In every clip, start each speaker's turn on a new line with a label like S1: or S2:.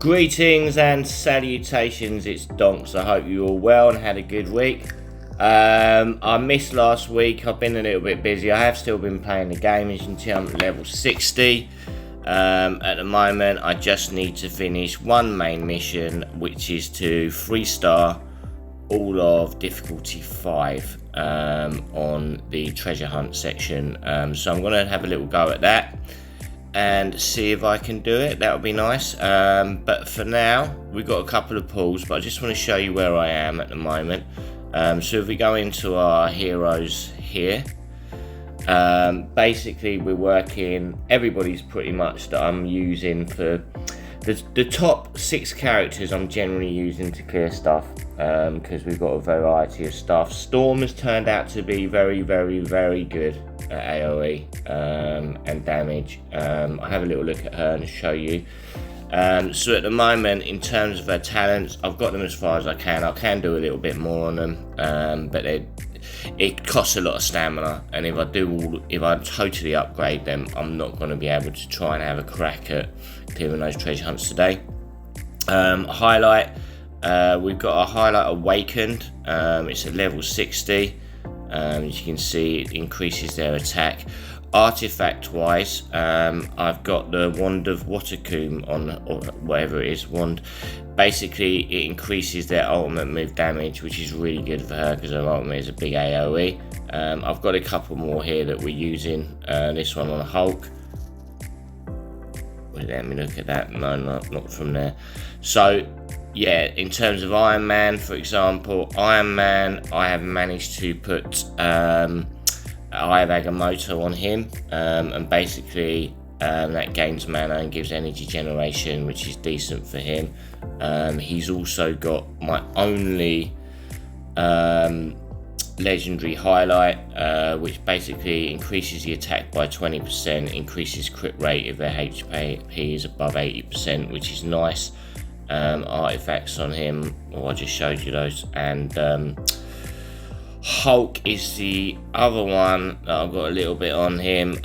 S1: Greetings and salutations, it's Donks. I hope you're all well and had a good week. I missed last week. I've been a little bit busy. I have still been playing the game, as you can see I'm at level 60. At the moment I just need to finish one main mission, which is to 3-star all of difficulty 5 on the treasure hunt section. So I'm going to have a little go at that and see if I can do it. That would be nice. But for now we've got a couple of pulls, but I just want to show you where I am at the moment. So if we go into our heroes here, basically we're working, everybody's pretty much that I'm using for the top 6 characters I'm generally using to clear stuff, because we've got a variety of stuff. Storm has turned out to be very good at AoE and damage. I have a little look at her and show you. So at the moment, in terms of her talents, I've got them as far as I can. I can do a little bit more on them, but it costs a lot of stamina, and if I totally upgrade them, I'm not going to be able to try and have a crack at clearing those treasure hunts today. Highlight, we've got our highlight awakened. It's at level 60. As you can see, it increases their attack. Artifact wise, I've got the Wand of Watercombe on, or whatever it is, wand. Basically it increases their ultimate move damage, which is really good for her because her ultimate is a big AoE. I've got a couple more here that we're using. This one on Hulk. Let me look at that. No, not from there. So yeah, in terms of Iron Man, for example, Iron Man, I have managed to put Eye of Agamotto on him, and basically that gains mana and gives energy generation, which is decent for him. He's also got my only legendary highlight, which basically increases the attack by 20%, increases crit rate if their HP is above 80%, which is nice. Artifacts on him, I just showed you those, and Hulk is the other one that I've got a little bit on him.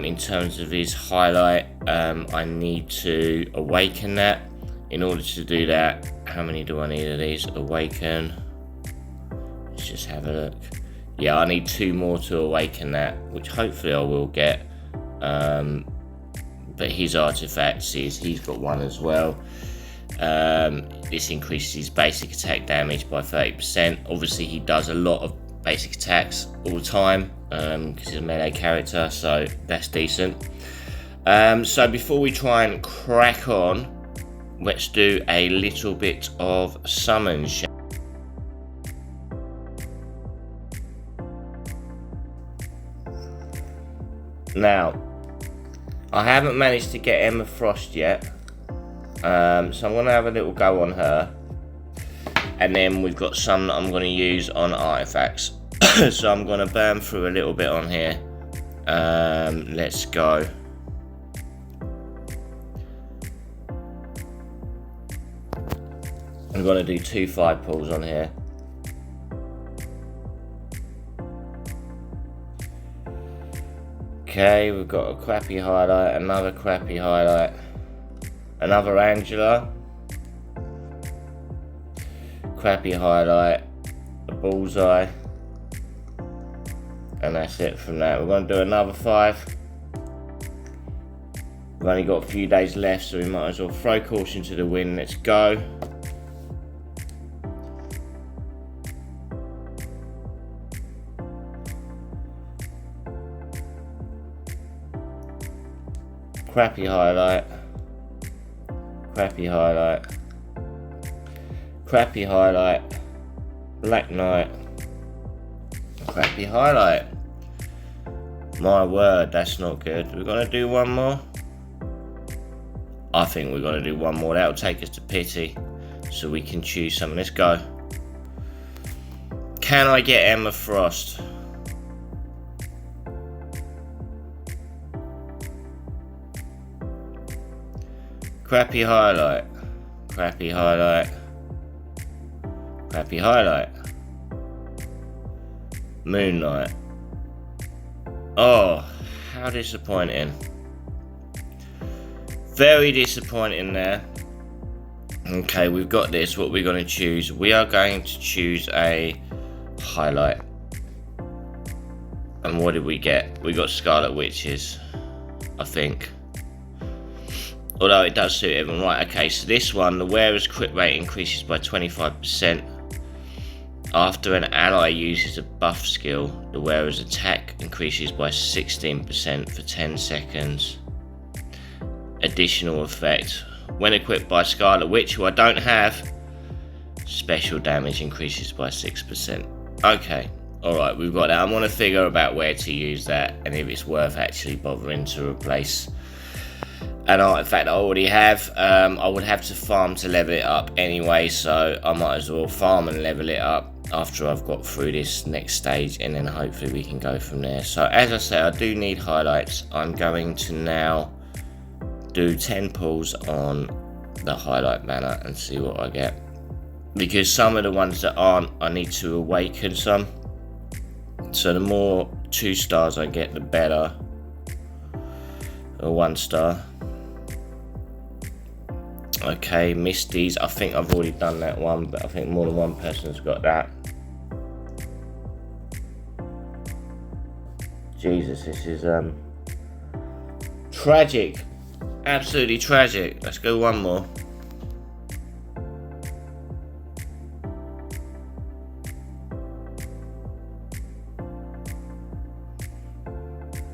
S1: In terms of his highlight, I need to awaken that. In order to do that, how many do I need of these? Awaken. Let's just have a look. Yeah, I need 2 more to awaken that, which hopefully I will get. But his artifacts he's got one as well. This increases his basic attack damage by 30%. Obviously he does a lot of basic attacks all the time, because he's a melee character, so that's decent. So before we try and crack on, let's do a little bit of summons. Now, I haven't managed to get Emma Frost yet, so I'm going to have a little go on her, and then we've got some that I'm going to use on artifacts. So I'm going to burn through a little bit on here. Let's go. I'm going to do 2 5 pulls on here. Okay, we've got a crappy highlight, another crappy highlight, another Angela, crappy highlight, a bullseye, and that's it from that. We're going to do another 5. We've only got a few days left, so we might as well throw caution to the wind. Let's go. Crappy highlight, crappy highlight, crappy highlight, Black Knight, crappy highlight. My word, that's not good. We're gonna do one more. I think we're gonna do one more. That'll take us to pity, so we can choose something. Let's go. Can I get Emma Frost? Crappy highlight, crappy highlight, crappy highlight, Moonlight. Oh, how disappointing. Very disappointing there. Okay, we've got this. What we're going to choose? We are going to choose a highlight. And what did we get? We got Scarlet Witches, I think. Although it does suit everyone. Right, okay, so this one, the wearer's crit rate increases by 25%. After an ally uses a buff skill, the wearer's attack increases by 16% for 10 seconds. Additional effect. When equipped by Scarlet Witch, who I don't have, special damage increases by 6%. Okay, alright, we've got that. I want to figure about where to use that and if it's worth actually bothering to replace an artifact I already have. I would have to farm to level it up anyway, so I might as well farm and level it up after I've got through this next stage, and then hopefully we can go from there. So as I say, I do need highlights. I'm going to now do 10 pulls on the highlight banner and see what I get, because some of the ones that aren't, I need to awaken some. So the more 2 stars I get, the better. A 1 star. Okay, Misty's, I think I've already done that one, but I think more than one person's got that. Jesus, this is tragic. Absolutely tragic. Let's go one more.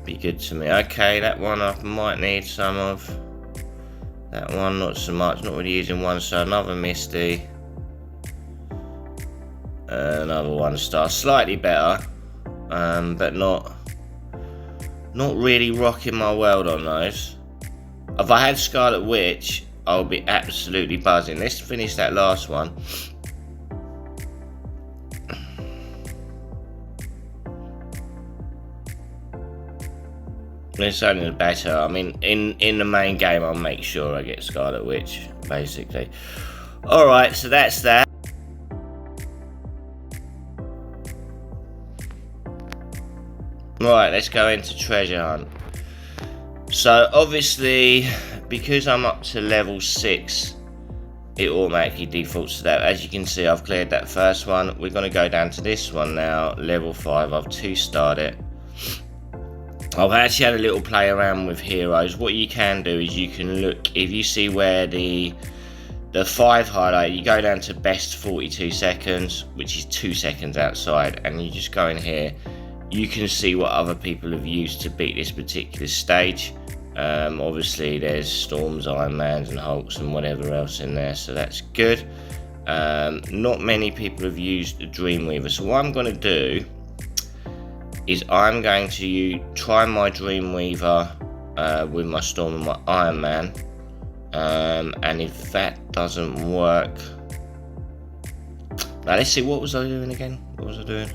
S1: Be good to me. Okay, that one I might need some of. That one not so much. Not really using 1 star. Another Misty. Another 1 star. Slightly better, but not really rocking my world on those. If I had Scarlet Witch, I would be absolutely buzzing. Let's finish that last one. It's only better. I mean, in the main game, I'll make sure I get Scarlet Witch, basically. Alright, so that's that. Right, let's go into treasure hunt. So obviously, because I'm up to level 6, it automatically defaults to that. As you can see, I've cleared that first one. We're going to go down to this one now, level 5. I've 2-starred it. I've actually had a little play around with heroes. What you can do is you can look, if you see where the 5 highlight, you go down to best 42 seconds, which is 2 seconds outside, and you just go in here. You can see what other people have used to beat this particular stage. Obviously there's Storms, Iron Mans and Hulks and whatever else in there, so that's good. Not many people have used the Dreamweaver, so what I'm going to do is I'm going to try my Dreamweaver with my Storm and my Iron Man, and if that doesn't work, now let's see, what was I doing again? What was I doing?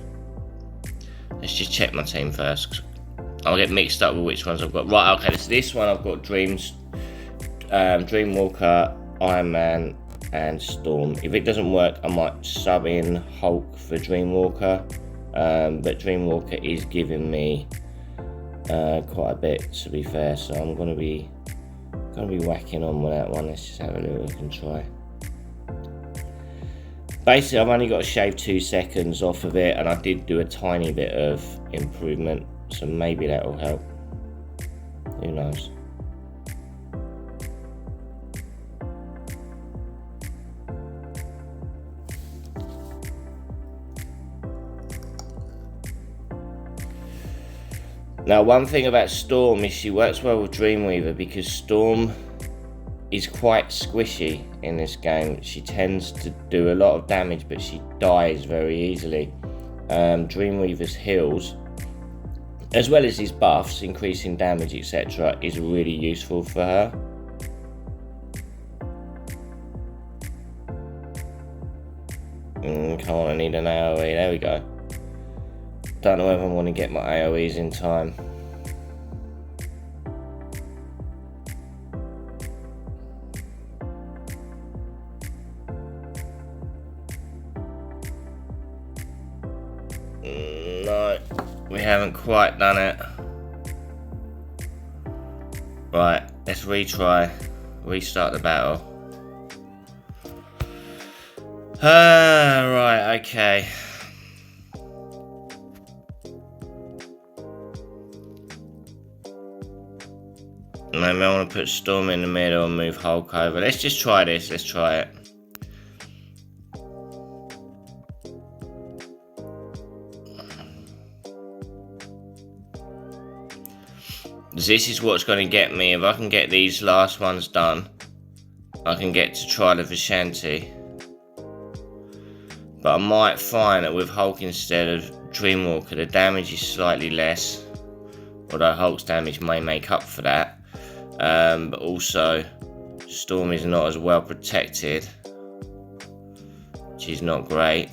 S1: Let's just check my team first, 'cause I'll get mixed up with which ones I've got. Right, okay, so this one I've got Dreamwalker, Iron Man and Storm. If it doesn't work, I might sub in Hulk for Dreamwalker, but Dreamwalker is giving me quite a bit, to be fair, so I'm gonna be whacking on with that one. Let's just have a little look and try. Basically, I've only got to shave 2 seconds off of it, and I did do a tiny bit of improvement, so maybe that will help. Who knows? Now, one thing about Storm is she works well with Dreamweaver, because Storm is quite squishy in this game. She tends to do a lot of damage, but she dies very easily. Dreamweaver's heals, as well as his buffs, increasing damage, etc., is really useful for her. Come on, I need an AoE. There we go. Don't know if I want to get my AoEs in time. No, we haven't quite done it. Right, let's retry. Restart the battle. Right, okay. Maybe I want to put Storm in the middle and move Hulk over. Let's just try this. Let's try it. This is what's going to get me. If I can get these last ones done, I can get to Trial of Vishanti. But I might find that with Hulk instead of Dreamwalker, the damage is slightly less. Although Hulk's damage may make up for that. But also, Storm is not as well protected, which is not great.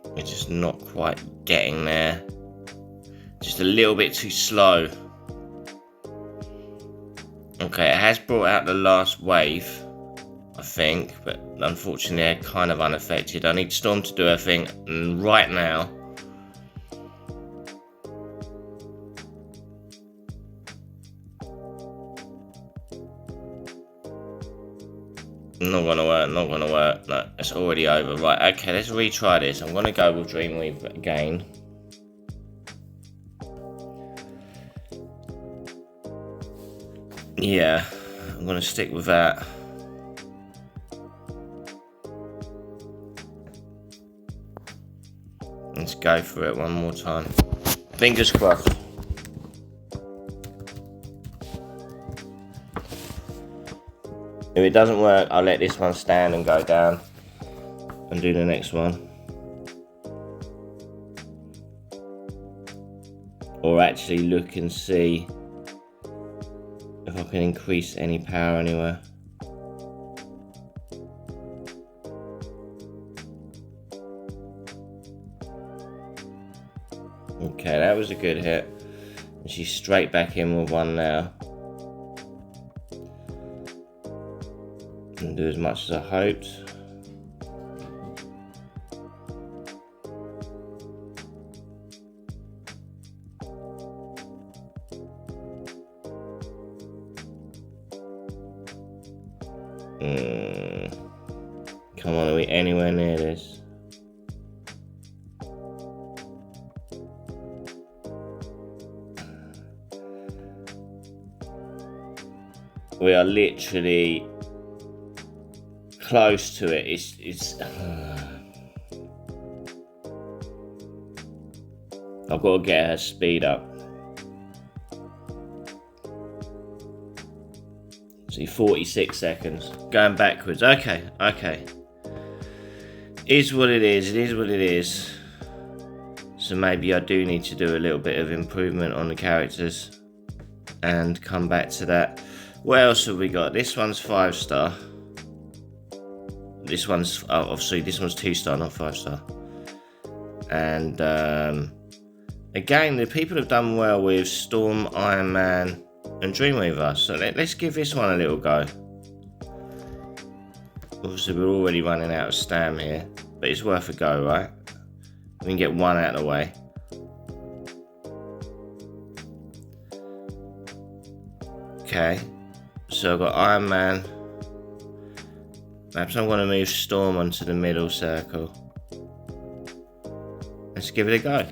S1: We're just not quite getting there. Just a little bit too slow. Okay, it has brought out the last wave, I think, but unfortunately they're kind of unaffected. I need Storm to do her thing right now. Not gonna work, not gonna work. No, it's already over. Right, okay, let's retry this. I'm gonna go with Dreamweaver again. Yeah, I'm gonna stick with that. Let's go for it one more time. Fingers crossed. If it doesn't work, I'll let this one stand and go down and do the next one. Or actually look and see if I can increase any power anywhere. Okay, that was a good hit. And she's straight back in with one now. Didn't do as much as I hoped. Come on, are we anywhere near this? We are literally close to it. I've got to get her speed up. See, 46 seconds. Going backwards. Okay. Is what it is. It is what it is. So maybe I do need to do a little bit of improvement on the characters and come back to that. What else have we got? This one's 5-star. This one's obviously this one's 2-star, not 5-star. And again, the people have done well with Storm, Iron Man, and Dreamweaver. So let's give this one a little go. Obviously, we're already running out of stam here, but it's worth a go, right? We can get one out of the way. Okay, so I've got Iron Man. Perhaps I'm going to move Storm onto the middle circle. Let's give it a go.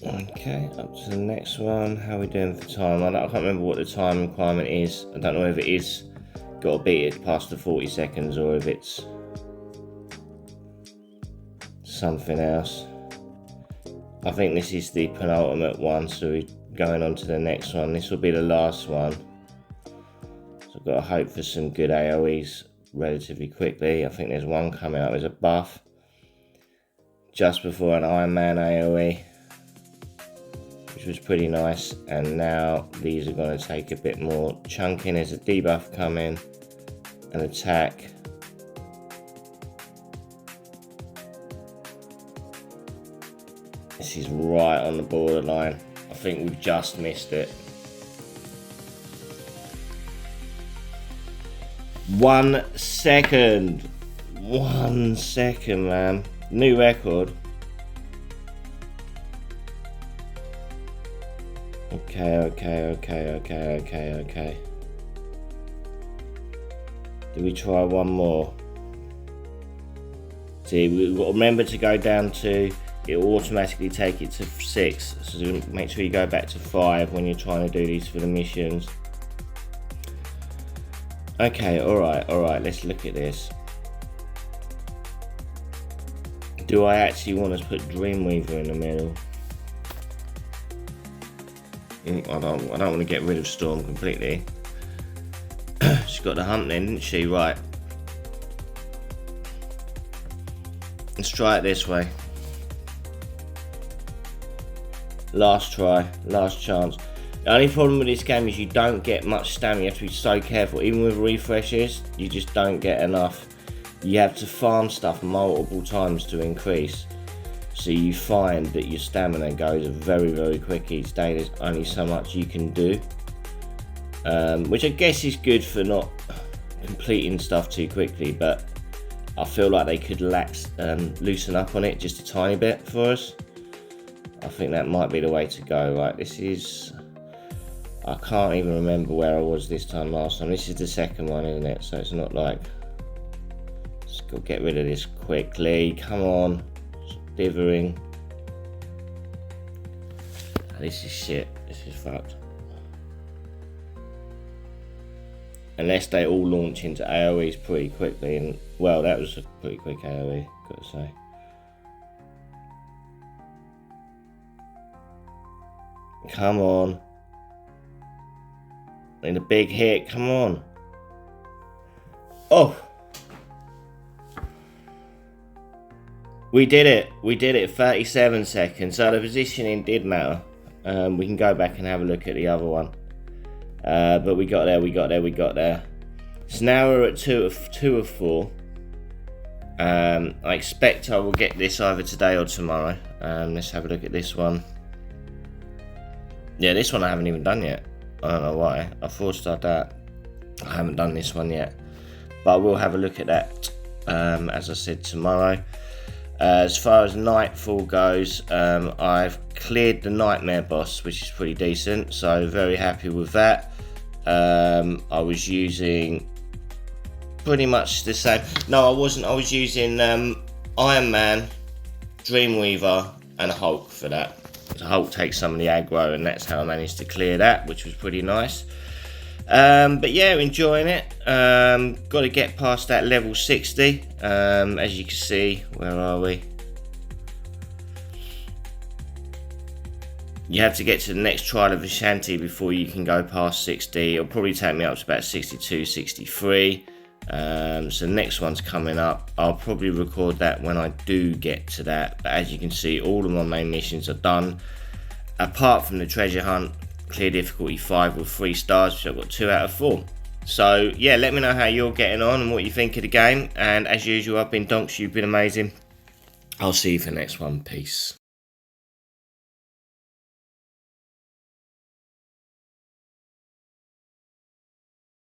S1: Okay, up to the next one. How are we doing for time? I can't remember what the time requirement is. I don't know if it is got to beat it past the 40 seconds or if it's something else. I think this is the penultimate one, so we're going on to the next one. This will be the last one. So I've got to hope for some good AoEs relatively quickly. I think there's one coming up. There's a buff just before an Iron Man AoE, which which was pretty nice. And now these are going to take a bit more chunking. There's a debuff coming, an attack. This is right on the borderline. I think we've just missed it. 1 second. 1 second, man. New record. Okay. Do we try one more? See, we've got to remember to go down to, it will automatically take it to 6. So make sure you go back to 5 when you're trying to do these for the missions. Okay, alright, let's look at this. Do I actually want to put Dreamweaver in the middle? I don't want to get rid of Storm completely. She's got the hump then, didn't she? Right. Let's try it this way. Last try, last chance. The only problem with this game is you don't get much stamina. You have to be so careful. Even with refreshes, you just don't get enough. You have to farm stuff multiple times to increase. So you find that your stamina goes very, very quick each day. There's only so much you can do. Which I guess is good for not completing stuff too quickly. But I feel like they could loosen up on it just a tiny bit for us. I think that might be the way to go. Right, this is... I can't even remember where I was this time last time. This is the second one, isn't it? So it's not like... Let's go get rid of this quickly. Come on. Stop dithering. This is shit. This is fucked. Unless they all launch into AoEs pretty quickly. And well, that was a pretty quick AoE, gotta say. Come on. Need a big hit, come on. Oh! We did it, 37 seconds. So the positioning did matter. We can go back and have a look at the other one. But we got there. So now we're at 2 of 4. I expect I will get this either today or tomorrow. Let's have a look at this one. Yeah, this one I haven't even done yet. I don't know why. I forced out that. I haven't done this one yet. But we'll have a look at that, as I said, tomorrow. As far as Nightfall goes, I've cleared the Nightmare boss, which is pretty decent. So very happy with that. I was using pretty much the same. No, I wasn't. I was using Iron Man, Dreamweaver, and Hulk for that. So Hulk takes some of the aggro, and that's how I managed to clear that, which was pretty nice. But yeah, enjoying it. Got to get past that level 60. As you can see, where are we? You have to get to the next Trial of Ashanti before you can go past 60. It'll probably take me up to about 62, 63. So the next one's coming up. I'll probably record that when I do get to that. But as you can see, all of my main missions are done. Apart from the treasure hunt, clear difficulty 5 with 3 stars, which I've got 2 out of 4. So yeah, let me know how you're getting on and what you think of the game. And as usual, I've been Donks, you've been amazing. I'll see you for the next one. Peace.